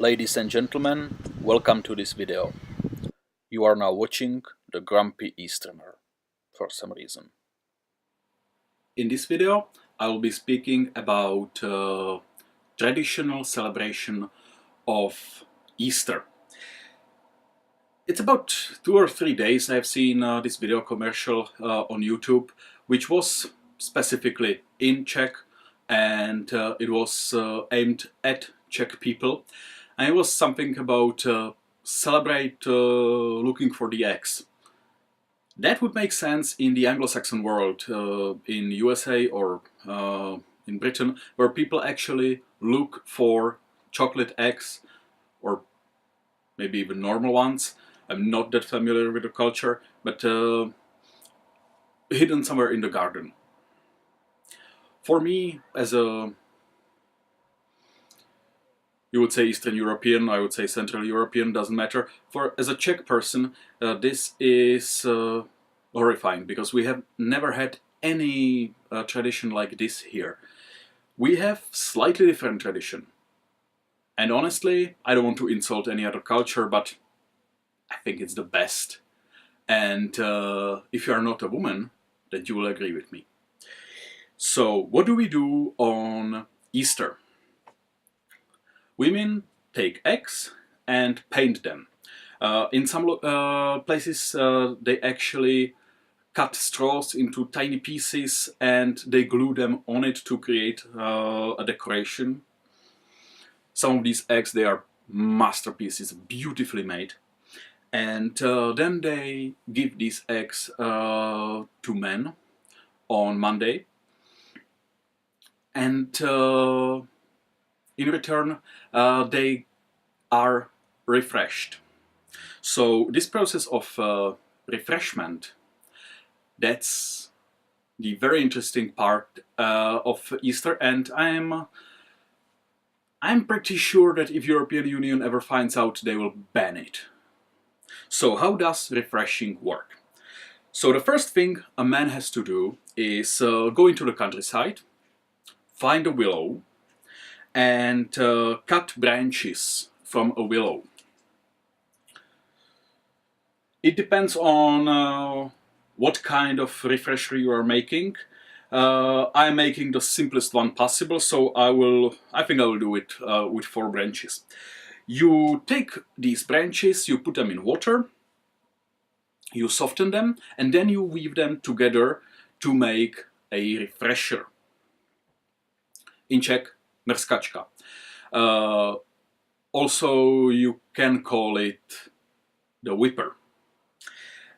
Ladies and gentlemen, welcome to this video. You are now watching the Grumpy Easterner, for some reason. In this video, I will be speaking about traditional celebration of Easter. It's about 2 or 3 days I've seen this video commercial on YouTube, which was specifically in Czech, and it was aimed at Czech people. And it was something about celebrate looking for the eggs. That would make sense in the Anglo-Saxon world, in USA or in Britain, where people actually look for chocolate eggs, or maybe even normal ones. I'm not that familiar with the culture, but hidden somewhere in the garden. For me, as a, you would say Eastern European, I would say Central European, doesn't matter. As a Czech person, this is horrifying, because we have never had any tradition like this here. We have slightly different tradition. And honestly, I don't want to insult any other culture, but I think it's the best. And if you are not a woman, then you will agree with me. So, what do we do on Easter? Women take eggs and paint them. In some places they actually cut straws into tiny pieces and they glue them on it to create a decoration. Some of these eggs, they are masterpieces, beautifully made. And then they give these eggs to men on Monday. And in return, they are refreshed. So this process of refreshment, that's the very interesting part of Easter, and I'm pretty sure that if European Union ever finds out, they will ban it. So how does refreshing work? So the first thing a man has to do is go into the countryside, find a willow, and cut branches from a willow. It depends on what kind of refresher you are making. I'm making the simplest one possible, so I think I will do it with 4 branches. You take these branches, you put them in water, you soften them, and then you weave them together to make a refresher. In Czech, mrskačka. Also, you can call it the whipper.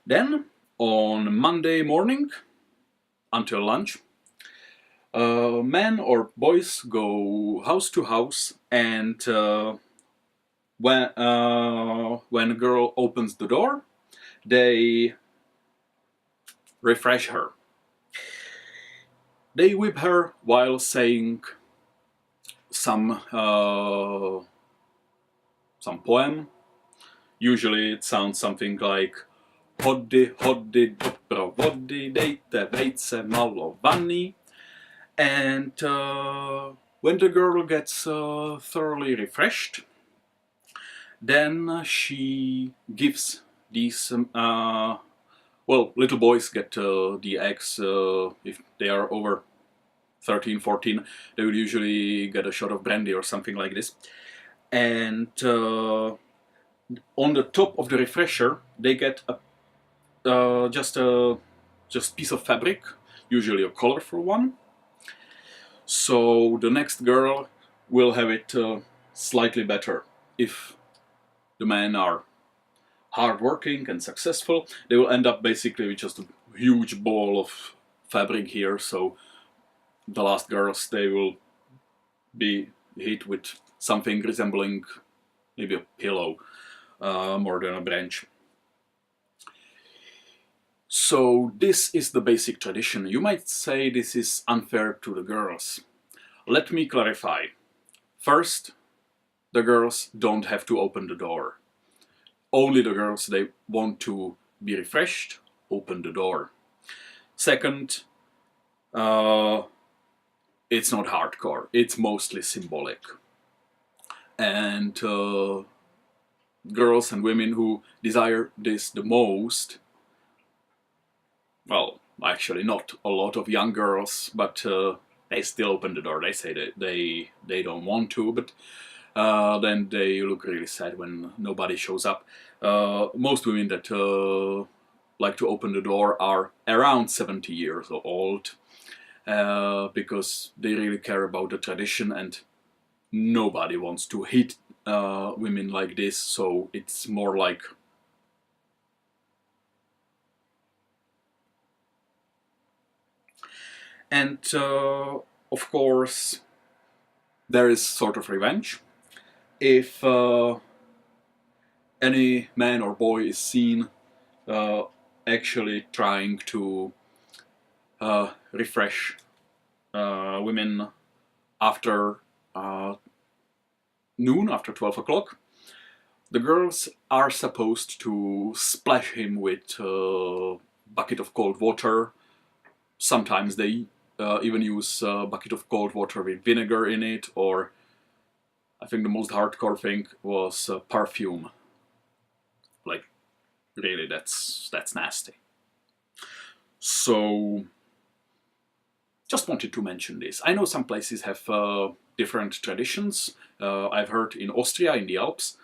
Then, on Monday morning, until lunch, men or boys go house to house, and when a girl opens the door, they refresh her. They whip her while saying some poem. Usually it sounds something like Hoddy, hoddy, doprovody, dejte vejce malovaný. And when the girl gets thoroughly refreshed, then she gives these, well, little boys get the eggs if they are over 13, 14, they will usually get a shot of brandy or something like this. And on the top of the refresher, they get just piece of fabric, usually a colorful one. So the next girl will have it slightly better. If the men are hardworking and successful, they will end up basically with just a huge ball of fabric here. So the last girls, they will be hit with something resembling maybe a pillow more than a branch. So this is the basic tradition. You might say this is unfair to the girls. Let me clarify. First, the girls don't have to open the door. Only the girls, they want to be refreshed, open the door. Second, it's not hardcore, it's mostly symbolic. and girls and women who desire this the most, well, actually not a lot of young girls, but they still open the door. They say that they don't want to, but then they look really sad when nobody shows up. Most women that like to open the door are around 70 years old, because they really care about the tradition, and nobody wants to hit women like this, so it's more like and of course there is sort of revenge. If any man or boy is seen actually trying to refresh women after noon, after 12 o'clock, the girls are supposed to splash him with a bucket of cold water. Sometimes they even use a bucket of cold water with vinegar in it, or I think the most hardcore thing was perfume. Like, really, that's nasty. So, just wanted to mention this. I know some places have different traditions. I've heard in Austria, in the Alps,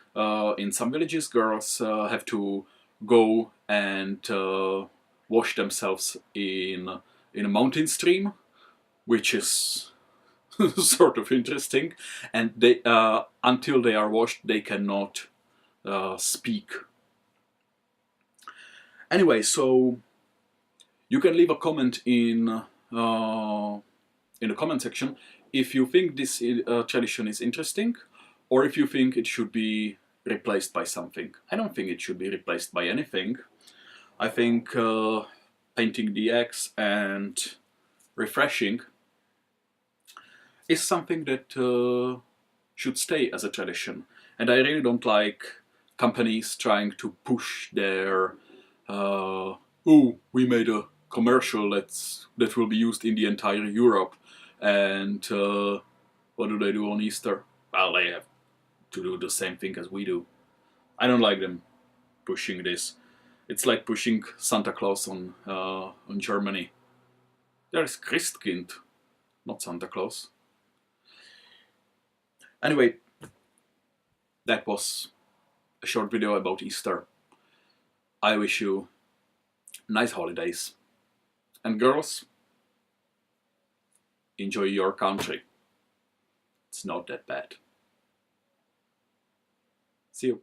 in some villages, girls have to go and wash themselves in a mountain stream, which is sort of interesting. And they until they are washed, they cannot speak. Anyway, so you can leave a comment in the comment section if you think this tradition is interesting, or if you think it should be replaced by something. I don't think it should be replaced by anything. I think painting the eggs and refreshing is something that should stay as a tradition. And I really don't like companies trying to push their oh, we made a commercial that will be used in the entire Europe, and what do they do on Easter? Well, they have to do the same thing as we do. I don't like them pushing this. It's like pushing Santa Claus on Germany. There's Christkind, not Santa Claus. Anyway, that was a short video about Easter. I wish you nice holidays. And girls, enjoy your country. It's not that bad. See you.